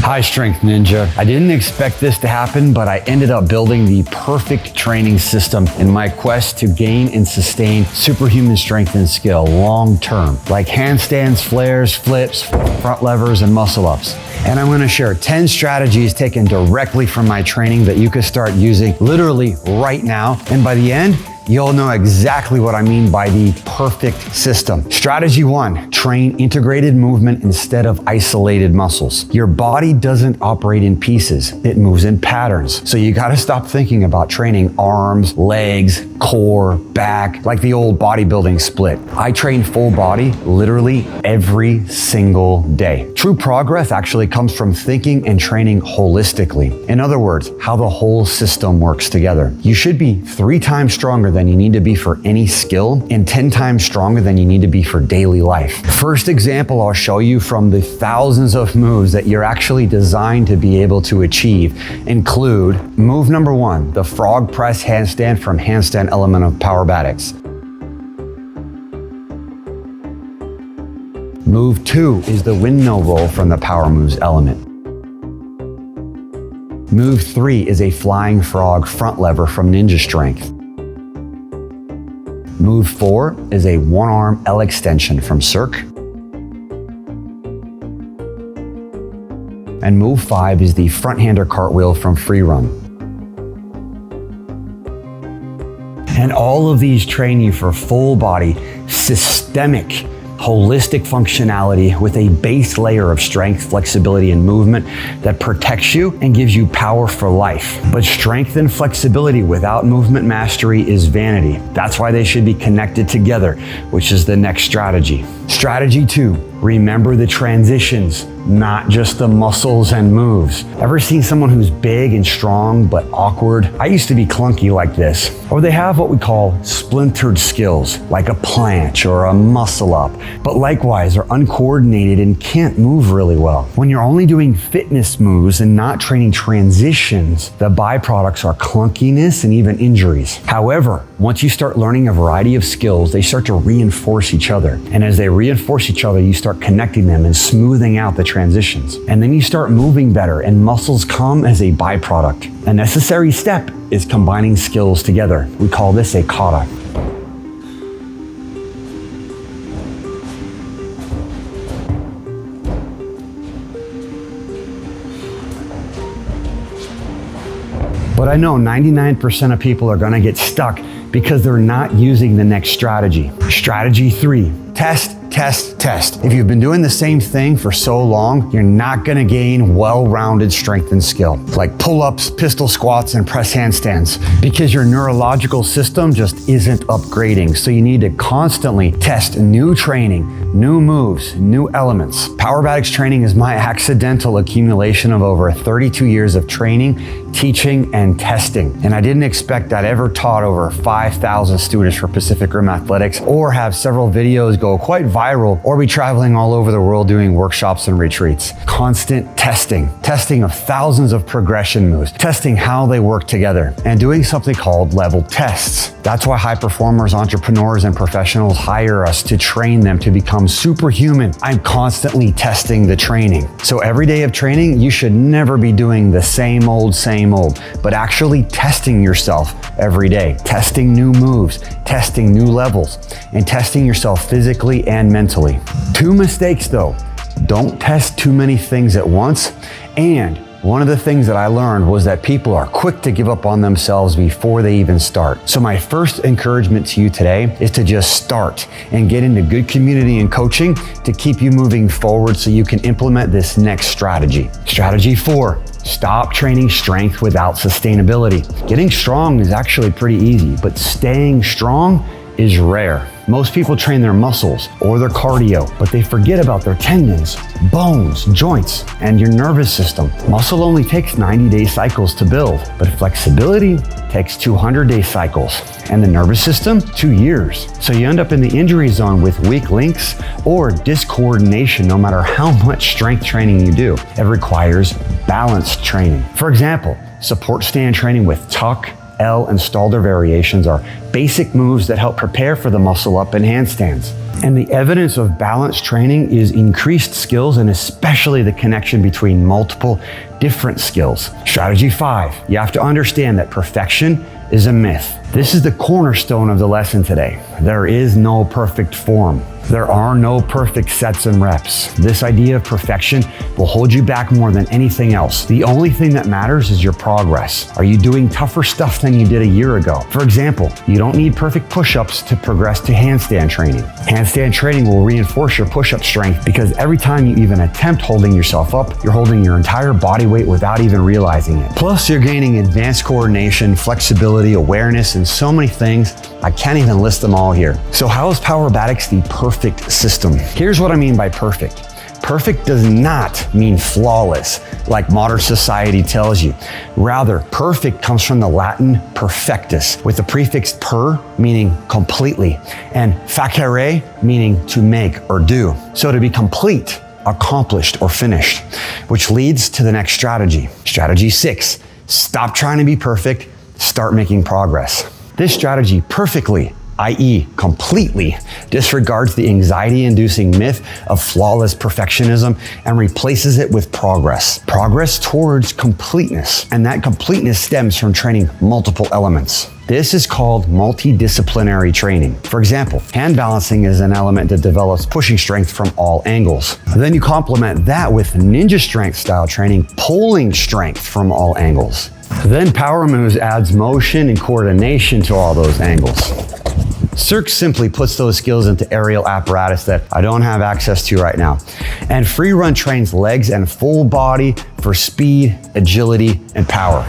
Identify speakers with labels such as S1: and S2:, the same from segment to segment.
S1: Hi, Strength Ninja. I didn't expect this to happen, but I ended up building the perfect training system in my quest to gain and sustain superhuman strength and skill long term, like handstands, flares, flips, front levers, and muscle ups. And I'm gonna share 10 strategies taken directly from my training that you can start using literally right now. And by the end, you'll know exactly what I mean by the perfect system. Strategy 1, train integrated movement instead of isolated muscles. Your body doesn't operate in pieces, it moves in patterns. So you gotta stop thinking about training arms, legs, core, back, like the old bodybuilding split. I train full body literally every single day. True progress actually comes from thinking and training holistically. In other words, how the whole system works together. You should be 3 times stronger than you need to be for any skill and 10 times stronger than you need to be for daily life. First example I'll show you from the thousands of moves that you're actually designed to be able to achieve include move number 1, the frog press handstand from handstand element of Powerbatics. Move 2 is the windmill roll from the Power Moves element. Move 3 is a flying frog front lever from Ninja Strength. Move 4 is a one-arm L extension from Cirque. And move 5 is the front-hander cartwheel from Free Run. And all of these train you for full body, systemic, holistic functionality with a base layer of strength, flexibility, and movement that protects you and gives you power for life. But strength and flexibility without movement mastery is vanity. That's why they should be connected together, which is the next strategy. Strategy 2, remember the transitions, not just the muscles and moves. Ever seen someone who's big and strong but awkward? I used to be clunky like this. Or they have what we call splintered skills, like a planche or a muscle up, but likewise are uncoordinated and can't move really well. When you're only doing fitness moves and not training transitions, the byproducts are clunkiness and even injuries. However, once you start learning a variety of skills, they start to reinforce each other. And as they reinforce each other, you start connecting them and smoothing out the transitions. And then you start moving better and muscles come as a byproduct. A necessary step is combining skills together. We call this a kata. But I know 99% of people are gonna get stuck because they're not using the next strategy. Strategy 3, test, test, test. If you've been doing the same thing for so long, you're not gonna gain well-rounded strength and skill, like pull-ups, pistol squats, and press handstands, because your neurological system just isn't upgrading. So you need to constantly test new training, new moves, new elements. Powerbatics Training is my accidental accumulation of over 32 years of training, teaching, and testing. And I didn't expect I'd ever taught over 5,000 students for Pacific Rim Athletics, or have several videos go quite viral, or be traveling all over the world doing workshops and retreats. Constant testing of thousands of progression moves, testing how they work together, and doing something called level tests. That's why high performers, entrepreneurs, and professionals hire us to train them to become superhuman. I'm constantly testing the training. So every day of training, you should never be doing the same old, but actually testing yourself every day, testing new moves, testing new levels, and testing yourself physically and mentally. 2 mistakes though, don't test too many things at once. And one of the things that I learned was that people are quick to give up on themselves before they even start. So my first encouragement to you today is to just start and get into good community and coaching to keep you moving forward so you can implement this next strategy. Strategy 4, stop training strength without sustainability. Getting strong is actually pretty easy, but staying strong is rare. Most people train their muscles or their cardio, but they forget about their tendons, bones, joints, and your nervous system. Muscle only takes 90-day cycles to build, but flexibility takes 200-day cycles, and the nervous system, 2 years. So you end up in the injury zone with weak links or discoordination no matter how much strength training you do. It requires balanced training. For example, support stand training with tuck, L, and Stalder variations are basic moves that help prepare for the muscle up in handstands. And the evidence of balance training is increased skills and especially the connection between multiple different skills. Strategy 5, you have to understand that perfection is a myth. This is the cornerstone of the lesson today. There is no perfect form. There are no perfect sets and reps. This idea of perfection will hold you back more than anything else. The only thing that matters is your progress. Are you doing tougher stuff than you did a year ago? For example, you don't need perfect push-ups to progress to handstand training. Handstand training will reinforce your push-up strength because every time you even attempt holding yourself up, you're holding your entire body weight without even realizing it. Plus, you're gaining advanced coordination, flexibility, awareness, and so many things. I can't even list them all here. So how is Powerbatics the perfect system? Here's what I mean by perfect. Perfect does not mean flawless, like modern society tells you. Rather, perfect comes from the Latin perfectus, with the prefix per meaning completely, and facere meaning to make or do. So to be complete, accomplished, or finished, which leads to the next strategy. Strategy 6, stop trying to be perfect, start making progress. This strategy perfectly, i.e. completely, disregards the anxiety-inducing myth of flawless perfectionism and replaces it with progress. Progress towards completeness, and that completeness stems from training multiple elements. This is called multidisciplinary training. For example, hand balancing is an element that develops pushing strength from all angles. Then you complement that with ninja strength style training, pulling strength from all angles. Then power moves adds motion and coordination to all those angles. Cirque simply puts those skills into aerial apparatus that I don't have access to right now. And free run trains legs and full body for speed, agility, and power.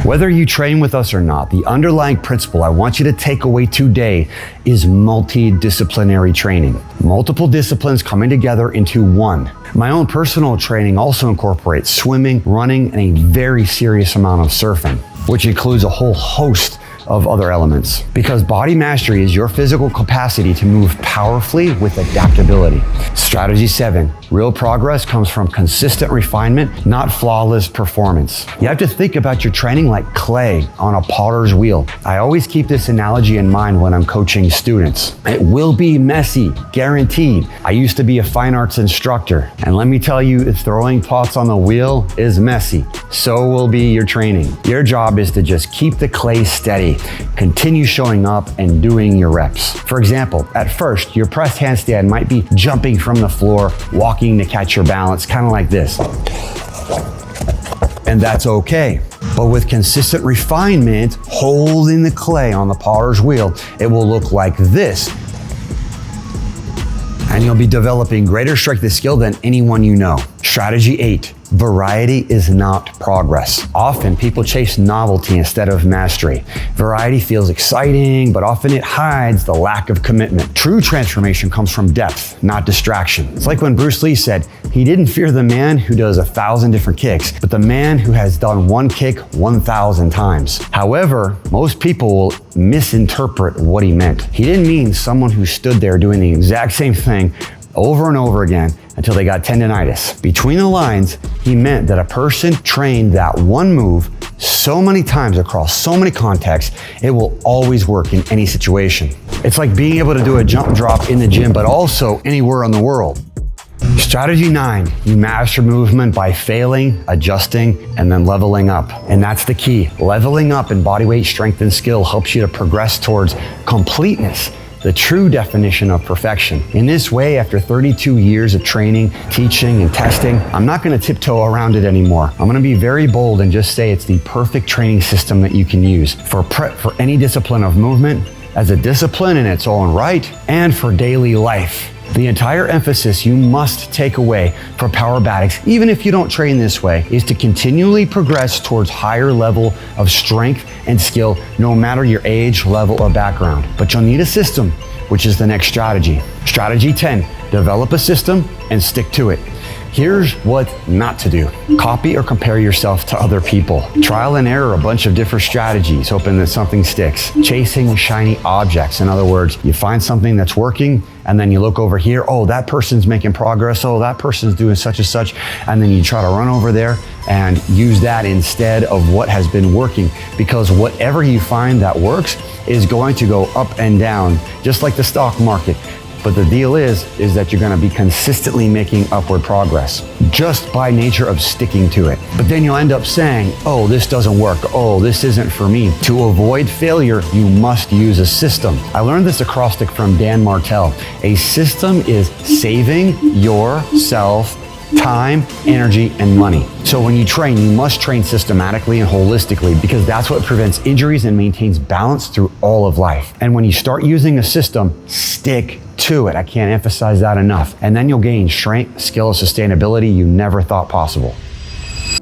S1: Whether you train with us or not, the underlying principle I want you to take away today is multidisciplinary training. Multiple disciplines coming together into one. My own personal training also incorporates swimming, running, and a very serious amount of surfing, which includes a whole host of other elements. Because body mastery is your physical capacity to move powerfully with adaptability. Strategy 7, real progress comes from consistent refinement, not flawless performance. You have to think about your training like clay on a potter's wheel. I always keep this analogy in mind when I'm coaching students. It will be messy, guaranteed. I used to be a fine arts instructor, and let me tell you, throwing pots on the wheel is messy. So will be your training. Your job is to just keep the clay steady. Continue showing up and doing your reps. For example, at first, your press handstand might be jumping from the floor, walking to catch your balance, kind of like this. And that's okay. But with consistent refinement, holding the clay on the potter's wheel, it will look like this. And you'll be developing greater strength of skill than anyone you know. Strategy 8. Variety is not progress. Often people chase novelty instead of mastery. Variety feels exciting, but often it hides the lack of commitment. True transformation comes from depth, not distraction. It's like when Bruce Lee said, he didn't fear the man who does 1,000 different kicks, but the man who has done one kick 1,000 times. However, most people will misinterpret what he meant. He didn't mean someone who stood there doing the exact same thing over and over again until they got tendinitis. Between the lines, he meant that a person trained that one move so many times across so many contexts, it will always work in any situation. It's like being able to do a jump drop in the gym, but also anywhere in the world. Strategy 9, you master movement by failing, adjusting, and then leveling up. And that's the key. Leveling up in body weight, strength, and skill helps you to progress towards completeness, the true definition of perfection. In this way, after 32 years of training, teaching, and testing, I'm not going to tiptoe around it anymore. I'm going to be very bold and just say it's the perfect training system that you can use for any discipline of movement, as a discipline in its own right, and for daily life. The entire emphasis you must take away for Powerbatics, even if you don't train this way, is to continually progress towards higher level of strength and skill, no matter your age, level, or background. But you'll need a system, which is the next strategy. Strategy 10, develop a system and stick to it. Here's what not to do. Copy or compare yourself to other people. Trial and error a bunch of different strategies, hoping that something sticks. Chasing shiny objects. In other words, you find something that's working, and then you look over here, oh, that person's making progress, oh, that person's doing such and such, and then you try to run over there and use that instead of what has been working, because whatever you find that works is going to go up and down, just like the stock market. But the deal is that you're gonna be consistently making upward progress just by nature of sticking to it. But then you'll end up saying, oh, this doesn't work. Oh, this isn't for me. To avoid failure, you must use a system. I learned this acrostic from Dan Martell. A system is saving yourself time, energy, and money. So when you train, you must train systematically and holistically, because that's what prevents injuries and maintains balance through all of life. And when you start using a system, stick to it. I can't emphasize that enough. And then you'll gain strength, skill, and sustainability you never thought possible.